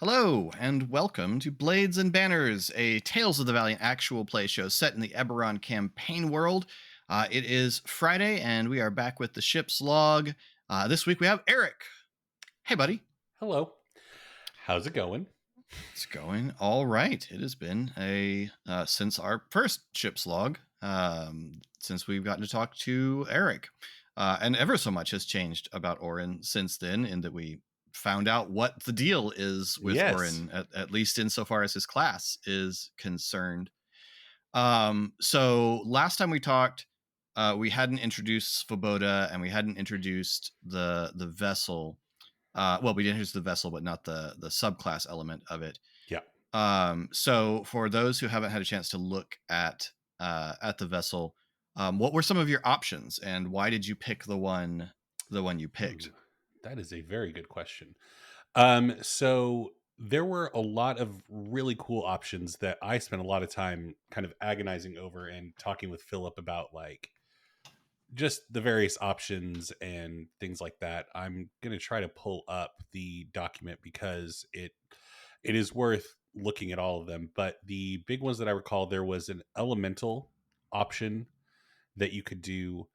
Hello, and welcome to Blades and Banners, a Tales of the Valiant actual play show set in the Eberron campaign world. It is Friday, and we are back with the ship's log. This week we have Eric. Hey, buddy. Hello. How's it going? It's going all right. It has been since our first ship's log, since we've gotten to talk to Eric. And ever so much has changed about Orryn since then, in that we found out what the deal is with Orryn, at least insofar as his class is concerned. So last time we talked, we hadn't introduced Svoboda and we hadn't introduced the vessel. Well, we did introduce the vessel, but not the subclass element of it. Yeah. So for those who haven't had a chance to look at the vessel, what were some of your options, and why did you pick the one you picked? Ooh, that is a very good question. So there were a lot of really cool options that I spent a lot of time kind of agonizing over and talking with Philip about, like, just the various options and things like that. I'm going to try to pull up the document because it is worth looking at all of them. But the big ones that I recall, there was an elemental option that you could do,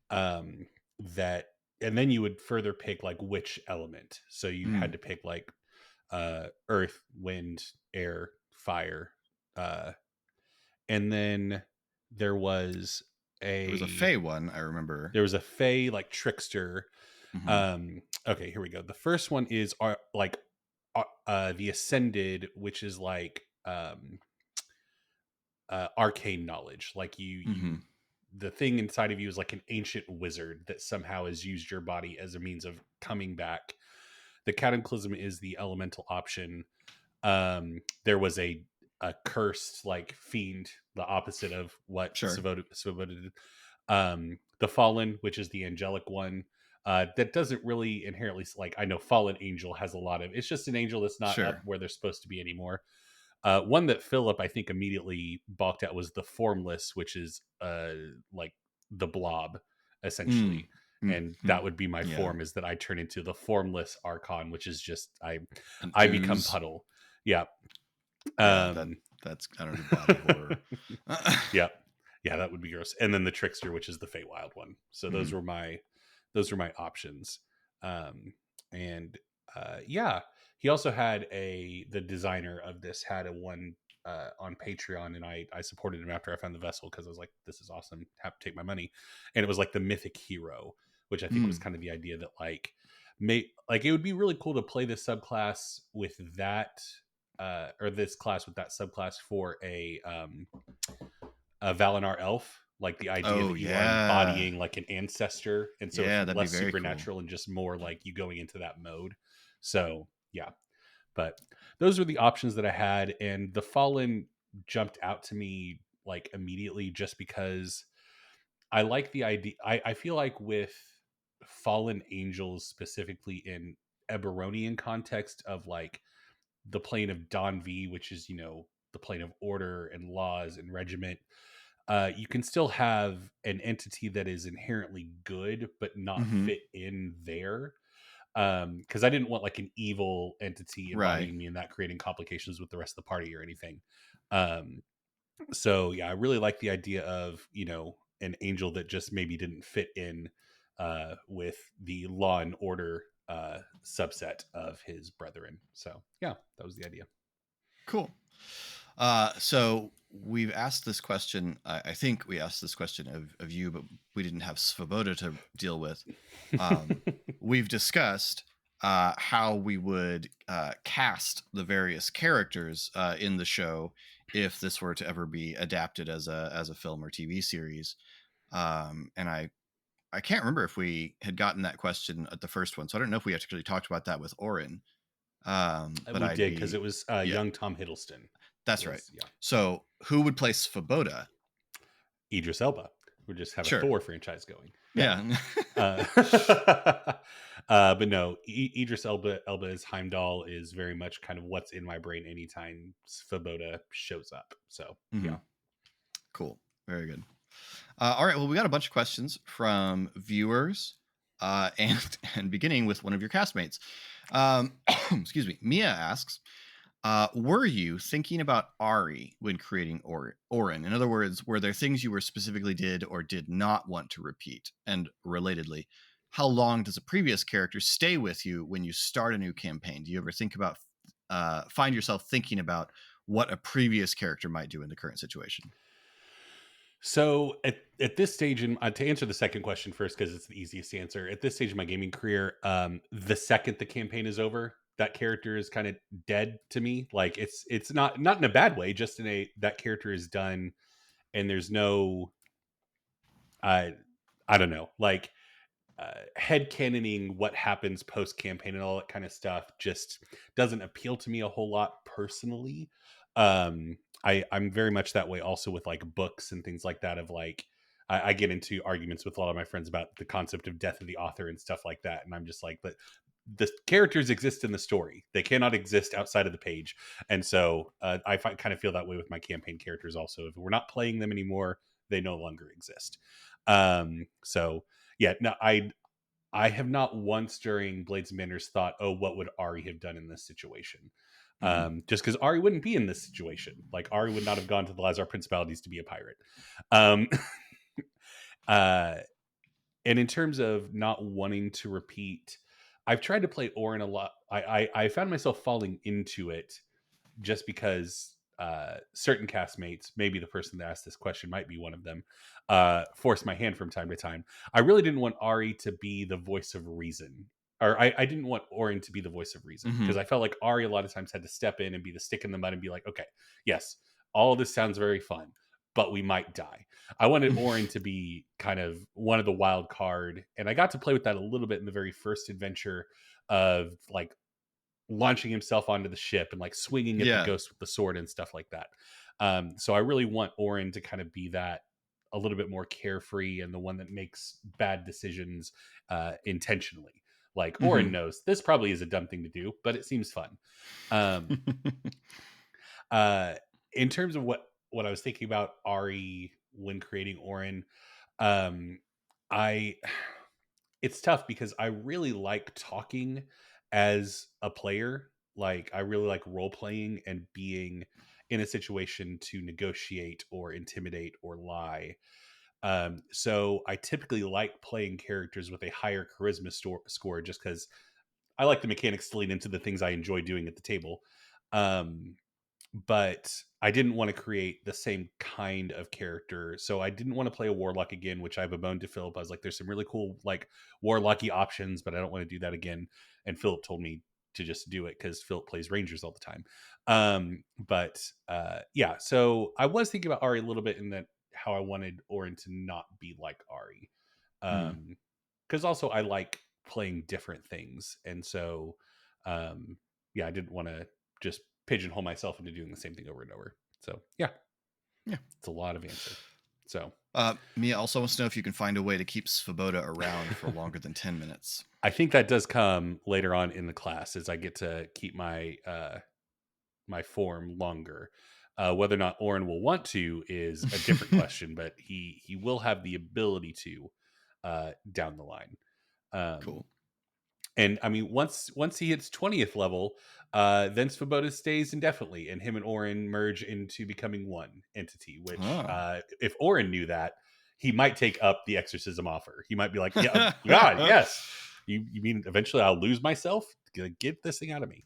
that, and then you would further pick like which element. So you had to pick like earth, wind, air, fire, and then there was It was a Fey one, I remember. There was a Fey like trickster. Okay, here we go. The first one is the Ascended, which is like arcane knowledge. Like you the thing inside of you is like an ancient wizard that somehow has used your body as a means of coming back. The Cataclysm is the elemental option. There was a cursed like fiend, the opposite of what Svoboda did. The Fallen, which is the angelic one. That doesn't really inherently, like, I know Fallen Angel has a lot of, it's just an angel that's not up where they're supposed to be anymore. One that Philip, I think, immediately balked at was the Formless, which is like the blob, essentially. And that would be my form, is that I turn into the Formless Archon, which is just, I become puddle. Yeah. That's kind of body horror. Yeah. Yeah, that would be gross. And then the Trickster, which is the Feywild one. So those were my options. Yeah, he also had the designer of this had a one on Patreon, and I supported him after I found the vessel because I was like, this is awesome, have to take my money. And it was like the Mythic Hero, which I think was kind of the idea that like it would be really cool to play this subclass with that or this class with that subclass for a Valiant elf, like the idea that you are embodying like an ancestor, and so it's less supernatural and just more like you going into that mode. So yeah, but those were the options that I had, and the Fallen jumped out to me like immediately just because I like the idea. I feel like with fallen angels, specifically in Eberronian context of like the plane of Don V, which is, the plane of order and laws and regiment, you can still have an entity that is inherently good but not fit in there. Because I didn't want like an evil entity embodying me and that creating complications with the rest of the party or anything. So yeah, I really like the idea of, an angel that just maybe didn't fit in with the law and order subset of his brethren. So yeah, that was the idea. Cool. So we've asked this question. I think we asked this question of you, but we didn't have Svoboda to deal with. We've discussed how we would cast the various characters in the show if this were to ever be adapted as a film or TV series. And I can't remember if we had gotten that question at the first one, so I don't know if we actually talked about that with Orryn. But we did, because it was young Tom Hiddleston. That's right. Yeah. So who would play Svoboda? Idris Elba. We'll just have a Thor franchise going. Yeah. But no, Idris Elba as Heimdall is very much kind of what's in my brain anytime Svoboda shows up. So yeah. Cool. Very good. All right. Well, we got a bunch of questions from viewers, and beginning with one of your castmates. Excuse me. Mia asks, were you thinking about Ari when creating Orryn? In other words, were there things you were specifically did or did not want to repeat? And relatedly, how long does a previous character stay with you when you start a new campaign? Do you ever find yourself thinking about what a previous character might do in the current situation? So at this stage, to answer the second question first, because it's the easiest answer. At this stage of my gaming career, the second the campaign is over, that character is kind of dead to me. Like it's not in a bad way, just in a that character is done, and there's no, I don't know, like headcanoning what happens post campaign and all that kind of stuff just doesn't appeal to me a whole lot personally. I'm very much that way also with like books and things like that of like I get into arguments with a lot of my friends about the concept of death of the author and stuff like that, and I'm just like, but the characters exist in the story, they cannot exist outside of the page. And so kind of feel that way with my campaign characters also. If we're not playing them anymore, they no longer exist. So yeah, no, I have not once during Blades and Banners thought, oh, what would Ari have done in this situation? Just because Ari wouldn't be in this situation. Like Ari would not have gone to the Lazar Principalities to be a pirate. Um, and in terms of not wanting to repeat, I've tried to play Orryn a lot. I found myself falling into it just because certain castmates, maybe the person that asked this question might be one of them, forced my hand from time to time. I really didn't want Ari to be the voice of reason. Or I didn't want Orryn to be the voice of reason, because I felt like Ari a lot of times had to step in and be the stick in the mud and be like, okay, yes, all this sounds very fun, but we might die. I wanted Orryn to be kind of one of the wild card, and I got to play with that a little bit in the very first adventure of like launching himself onto the ship and like swinging at the ghost with the sword and stuff like that. So I really want Orryn to kind of be that a little bit more carefree and the one that makes bad decisions intentionally. Like Orryn knows this probably is a dumb thing to do, but it seems fun. In terms of what I was thinking about Ari when creating Orryn, I it's tough because I really like talking as a player. Like I really like role playing and being in a situation to negotiate or intimidate or lie. So I typically like playing characters with a higher charisma score just because I like the mechanics to lead into the things I enjoy doing at the table. Um, but I didn't want to create the same kind of character. So I didn't want to play a warlock again, which I have a bone to Philip. I was like, there's some really cool like warlocky options, but I don't want to do that again. And Philip told me to just do it because Philip plays Rangers all the time. Yeah, so I was thinking about Ari a little bit in that how I wanted Orryn to not be like Ari. Because also I like playing different things. And so yeah, I didn't want to just pigeonhole myself into doing the same thing over and over. So yeah, it's a lot of answer. So Mia also wants to know if you can find a way to keep Svoboda around for longer than 10 minutes. I think that does come later on in the class as I get to keep my my form longer. Whether or not Orryn will want to is a different question, but he will have the ability to down the line. Cool. And I mean, once he hits 20th level, then Svoboda stays indefinitely, and him and Orryn merge into becoming one entity. Which, if Orryn knew that, he might take up the exorcism offer. He might be like, "Yeah, God, yes. You mean eventually I'll lose myself? Get this thing out of me."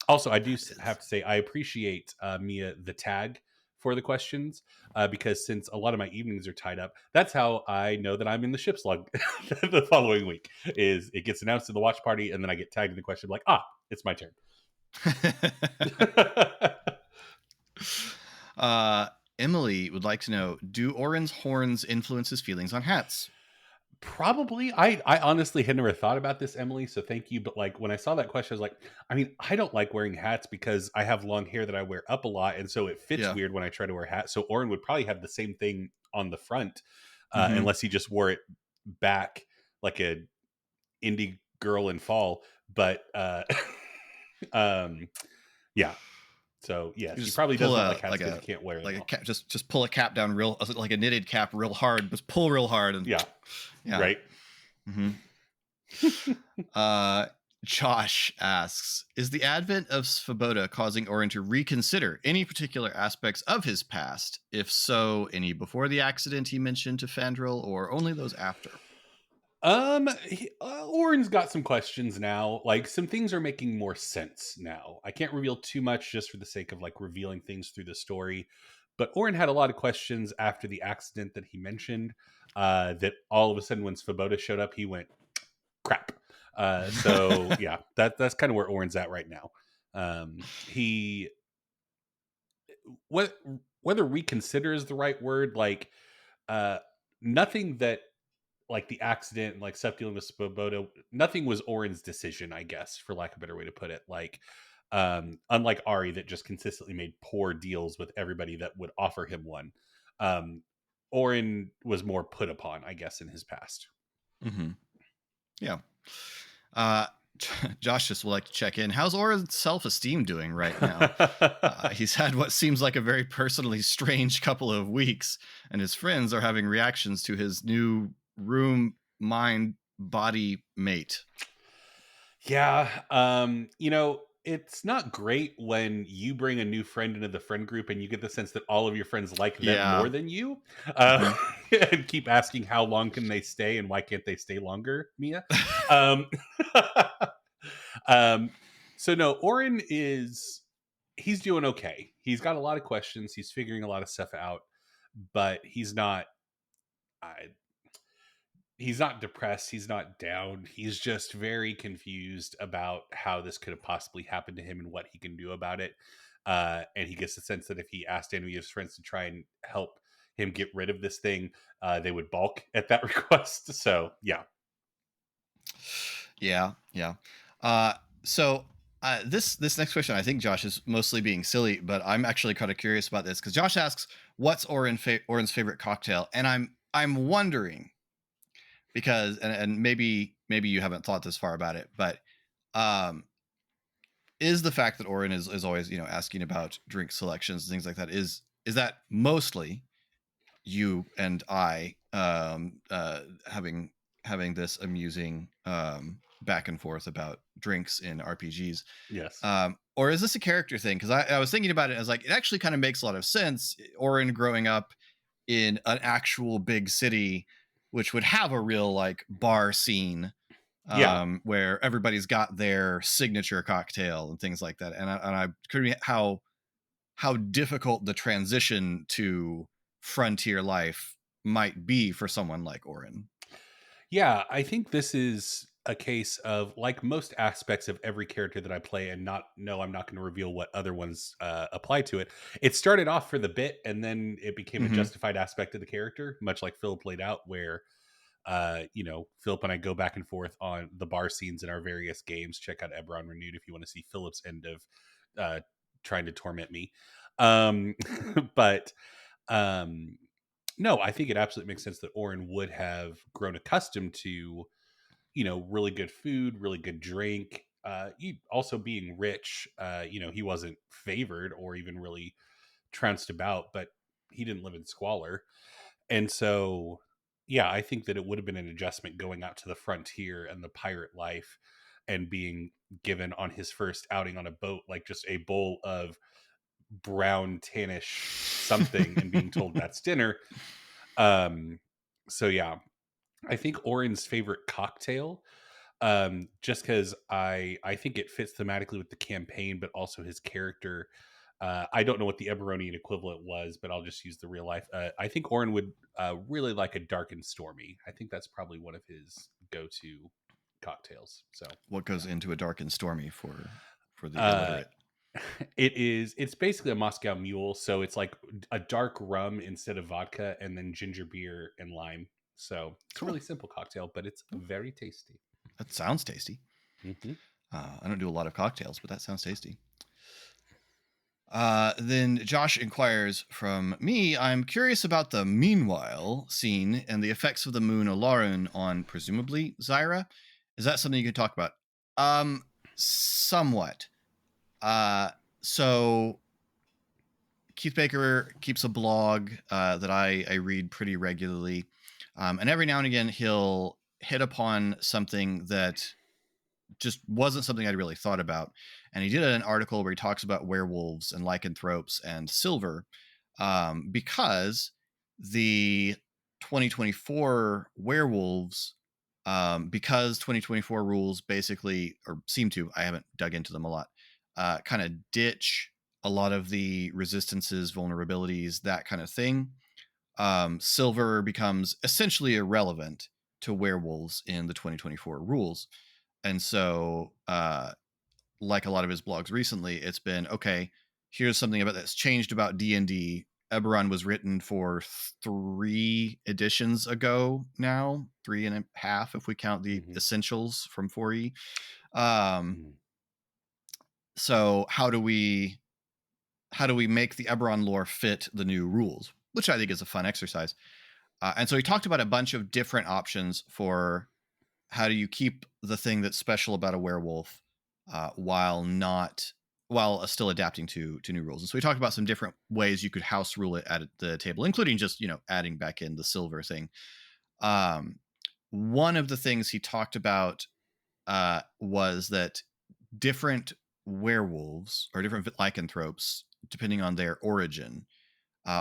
Also, I do have to say I appreciate Mia the tag for the questions because since a lot of my evenings are tied up, that's how I know that I'm in the ship's log the following week. Is it gets announced to the watch party and then I get tagged in the question like, it's my turn. Emily would like to know, do Orryn's horns influence his feelings on hats? Probably. I honestly had never thought about this, Emily, so thank you. But like when I saw that question, I was like, I mean, I don't like wearing hats because I have long hair that I wear up a lot, and so it fits weird when I try to wear hats. So Orryn would probably have the same thing on the front, unless he just wore it back like a indie girl in fall. But yeah. So yes, he probably doesn't like hats because he can't wear it. Like a cap, just pull a cap down real, like a knitted cap real hard, just pull real hard, and yeah. Right. Uh, Josh asks, is the advent of Svoboda causing Orryn to reconsider any particular aspects of his past? If so, any before the accident he mentioned to Fandral, or only those after? Orrin's got some questions now. Like, some things are making more sense now. I can't reveal too much just for the sake of like revealing things through the story. But Orryn had a lot of questions after the accident that he mentioned. That all of a sudden, when Svoboda showed up, he went crap. So yeah, that's kind of where Orrin's at right now. He what whether reconsider is the right word, like uh nothing that like the accident, like stuff dealing with Svoboda, nothing was Orrin's decision, I guess, for lack of a better way to put it. Like, unlike Ari that just consistently made poor deals with everybody that would offer him one, um, Orryn was more put upon, I guess, in his past. Mm-hmm. Yeah. Uh, Josh just would like to check in. How's Orryn's self-esteem doing right now? He's had what seems like a very personally strange couple of weeks, and his friends are having reactions to his new room, mind, body mate. Yeah, it's not great when you bring a new friend into the friend group and you get the sense that all of your friends like them Yeah. more than you, Mm-hmm. and keep asking how long can they stay and why can't they stay longer, Mia. Um, um, so no, Orryn he's doing okay. He's got a lot of questions. He's figuring a lot of stuff out, but I, he's not depressed, he's not down, he's just very confused about how this could have possibly happened to him and what he can do about it. And he gets the sense that if he asked any of his friends to try and help him get rid of this thing, they would balk at that request. So yeah. Yeah. Uh, so this next question, I think Josh is mostly being silly, but I'm actually kind of curious about this because Josh asks, "What's Orryn's favorite cocktail?" And I'm wondering because and maybe you haven't thought this far about it, but um, is the fact that Orryn is always asking about drink selections and things like that is that mostly you and I having this amusing back and forth about drinks in RPGs, Yes. or is this a character thing? Because I was thinking about it as like it actually kind of makes a lot of sense. Orryn growing up in an actual big city, which would have a real like bar scene Yeah. where everybody's got their signature cocktail and things like that. And I could be how difficult the transition to frontier life might be for someone like Orryn. Yeah, I think this is a case of like most aspects of every character that I play, and not no, I'm not going to reveal what other ones apply to it. It started off for the bit, and then it became a Mm-hmm. justified aspect of the character, much like Philip laid out, where Philip and I go back and forth on the bar scenes in our various games. Check out Eberron Renewed if you want to see Philip's end of uh, trying to torment me. Um, but um, no, I think it absolutely makes sense that Orryn would have grown accustomed to, really good food, really good drink. He also being rich, he wasn't favored or even really trounced about, but he didn't live in squalor. And so, yeah, I think that it would have been an adjustment going out to the frontier and the pirate life and being given on his first outing on a boat, like just a bowl of brown tannish something and being told that's dinner. Um, so yeah, I think Orrin's favorite cocktail, just because I think it fits thematically with the campaign, but also his character. I don't know what the Eberronian equivalent was, but I'll just use the real life. I think Orryn would really like a dark and stormy. I think that's probably one of his go-to cocktails. So What goes yeah. into a dark and stormy for the Uh, illiterate? it's basically a Moscow Mule, so it's like a dark rum instead of vodka, and then ginger beer and lime. So it's a Cool. really simple cocktail, but it's very tasty. That sounds tasty. Hmm. I don't do a lot of cocktails, but that sounds tasty. Then Josh inquires from me, I'm curious about the meanwhile scene and the effects of the moon Alarun on presumably Zyra. Is that something you can talk about? Somewhat. Uh, so Keith Baker keeps a blog that I read pretty regularly, and every now and again hit upon something that just wasn't something I'd really thought about. And he did an article where he talks about werewolves and lycanthropes and silver, because the 2024 werewolves, because 2024 rules basically, or seem to, I haven't dug into them a lot, kind of ditch a lot of the resistances, vulnerabilities, that kind of thing. Silver becomes essentially irrelevant to werewolves in the 2024 rules. And so, like a lot of his blogs recently, it's been, okay, here's something about that's changed about D&D. Eberron was written for 3 editions ago now, 3.5 if we count the essentials from 4e. So how do we make the Eberron lore fit the new rules, which I think is a fun exercise. And so he talked about a bunch of different options for how do you keep the thing that's special about a werewolf, while still adapting to new rules. And so we talked about some different ways you could house rule it at the table, including just, adding back in the silver thing. One of the things he talked about was that different werewolves or different lycanthropes, depending on their origin,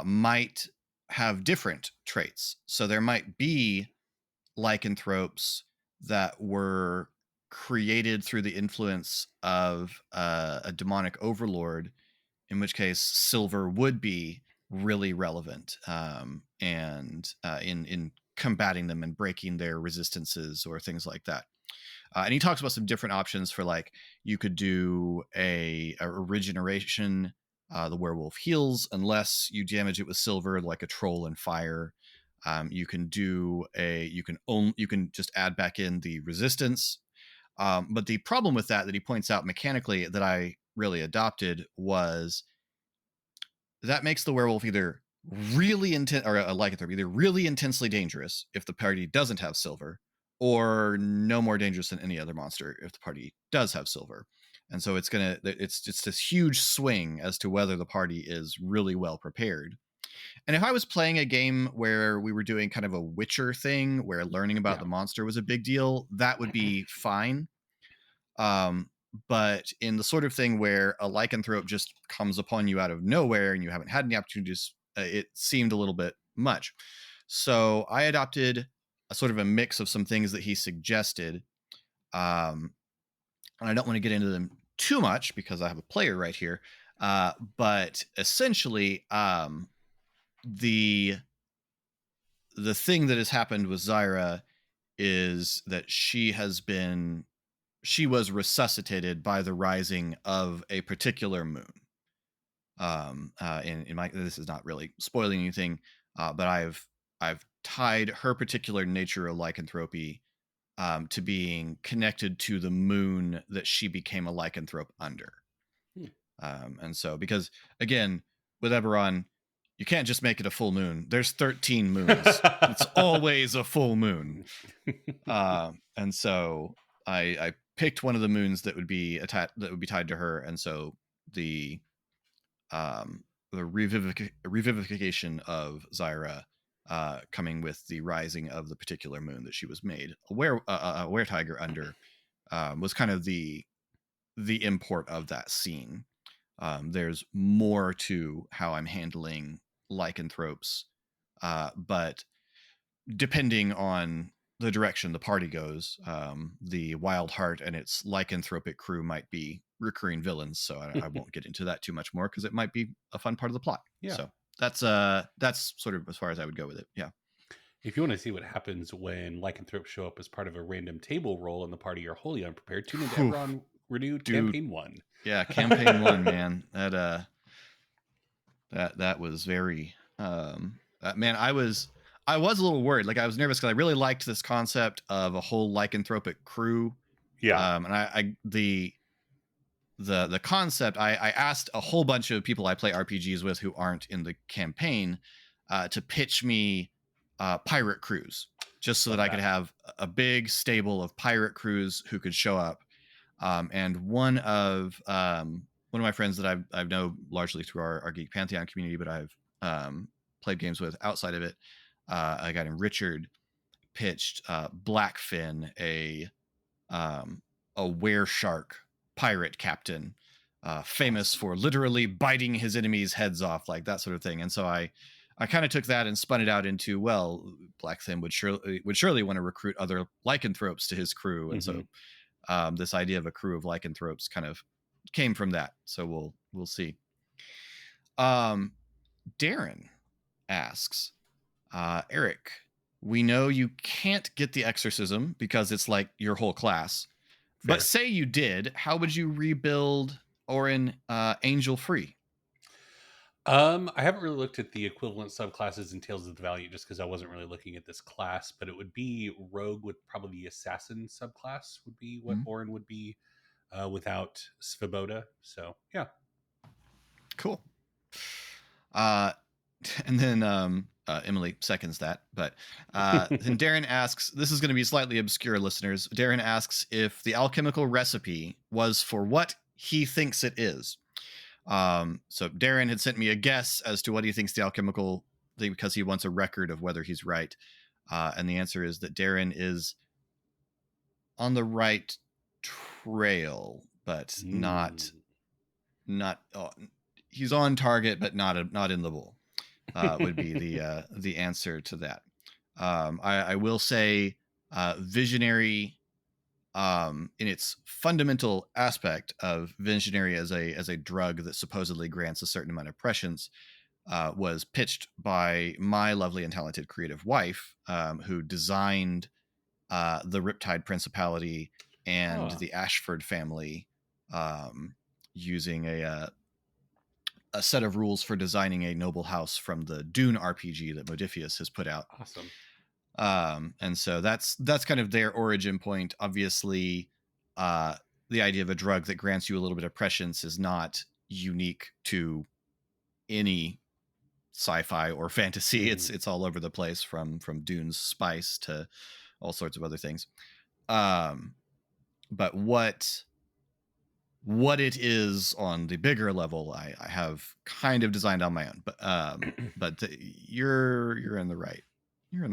might have different traits. So there might be lycanthropes that were created through the influence of a demonic overlord, in which case silver would be really relevant, and in combating them and breaking their resistances or things like that. And he talks about some different options for, like, you could do a regeneration. The werewolf heals unless you damage it with silver, like a troll and fire. You can just add back in the resistance. But the problem with that he points out mechanically that I really adopted was that makes the werewolf either really intense, or a lycanthrope either really intensely dangerous if the party doesn't have silver, or no more dangerous than any other monster if the party does have silver. And so it's just this huge swing as to whether the party is really well prepared. And if I was playing a game where we were doing kind of a Witcher thing, where learning about the monster was a big deal, that would be fine. But in the sort of thing where a lycanthrope just comes upon you out of nowhere and you haven't had any opportunities, it seemed a little bit much. So I adopted a sort of a mix of some things that he suggested. And I don't want to get into them too much because I have a player right here. But essentially, the thing that has happened with Zyra is that she was resuscitated by the rising of a particular moon. This is not really spoiling anything, but I've tied her particular nature of lycanthropy to being connected to the moon that she became a lycanthrope under. And so, because again, with Eberron, you can't just make it a full moon. There's 13 moons. It's always a full moon. And so I picked one of the moons that would be tied to her. And so the revivification of Zyra, coming with the rising of the particular moon that she was made a were-tiger under, was kind of the import of that scene. There's more to how I'm handling lycanthropes, but depending on the direction the party goes, the Wild Heart and its lycanthropic crew might be recurring villains. So I won't get into that too much more because it might be a fun part of the plot. Yeah. So that's sort of as far as I would go with it. Yeah. If you want to see what happens when lycanthropes show up as part of a random table roll and the party are wholly unprepared, tune into Eberron Renewed Campaign 1. Yeah, Campaign 1, man. That was very man, I was a little worried. Like, I was nervous because I really liked this concept of a whole lycanthropic crew. Yeah. And the concept, I asked a whole bunch of people I play RPGs with who aren't in the campaign to pitch me pirate crews, just so that I could have a big stable of pirate crews who could show up. And one of my friends that I've known largely through our Geek Pantheon community, but I've played games with outside of it, a guy named Richard, pitched Blackfin, a were shark pirate captain, famous for literally biting his enemies' heads off, like that sort of thing. And so I kind of took that and spun it out into, well, Blackfin would surely want to recruit other lycanthropes to his crew, and so this idea of a crew of lycanthropes kind of came from that. So we'll see. Darren asks, Eric, we know you can't get the exorcism because it's like your whole class. Fair. But say you did, how would you rebuild Orryn angel free? I haven't really looked at the equivalent subclasses in Tales of the Valiant just because I wasn't really looking at this class, but it would be Rogue with probably the Assassin subclass would be what Orryn would be without Svoboda. So, yeah. Cool. And then Emily seconds that, but then Darren asks, this is going to be slightly obscure, listeners. Darren asks if the alchemical recipe was for what he thinks it is. So Darren had sent me a guess as to what he thinks the alchemical thing, because he wants a record of whether he's right. And the answer is that Darren is on the right trail, but not he's on target, but not in the bull. Would be the answer to that. I will say visionary, in its fundamental aspect of visionary as a drug that supposedly grants a certain amount of prescience, was pitched by my lovely and talented creative wife, who designed the Riptide Principality and the Ashford family, using a set of rules for designing a noble house from the Dune RPG that Modiphius has put out. Awesome. And so that's kind of their origin point. Obviously, the idea of a drug that grants you a little bit of prescience is not unique to any sci-fi or fantasy. It's all over the place, from Dune's spice to all sorts of other things. But what it is on the bigger level, I have kind of designed on my own, but you're in the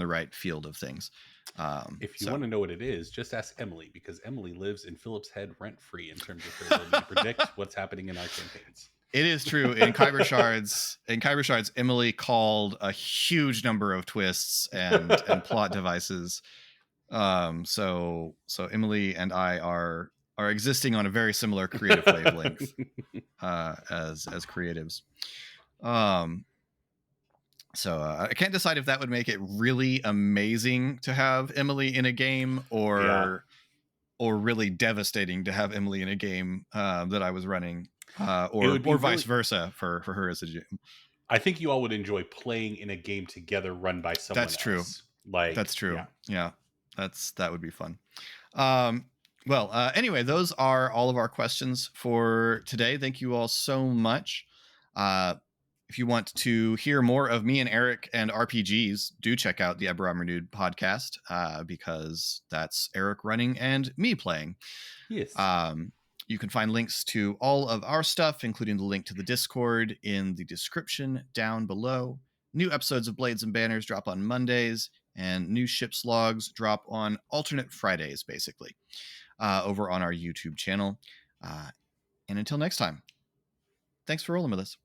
right field of things. If you want to know what it is, just ask Emily, because Emily lives in Philip's head rent free in terms of her ability to predict what's happening in our campaigns. It is true. In Kyber Shards, Emily called a huge number of twists and plot devices. So Emily and I are existing on a very similar creative wavelength as creatives. So I can't decide if that would make it really amazing to have Emily in a game, or really devastating to have Emily in a game that I was running, or vice versa for her as a GM. I think you all would enjoy playing in a game together run by someone else. True. That's true. Yeah. That would be fun. Well, anyway, those are all of our questions for today. Thank you all so much. If you want to hear more of me and Eric and RPGs, do check out the Eberron Renewed podcast, because that's Eric running and me playing. Yes. You can find links to all of our stuff, including the link to the Discord, in the description down below. New episodes of Blades and Banners drop on Mondays, and new ship's logs drop on alternate Fridays, basically, over on our YouTube channel. And until next time, thanks for rolling with us.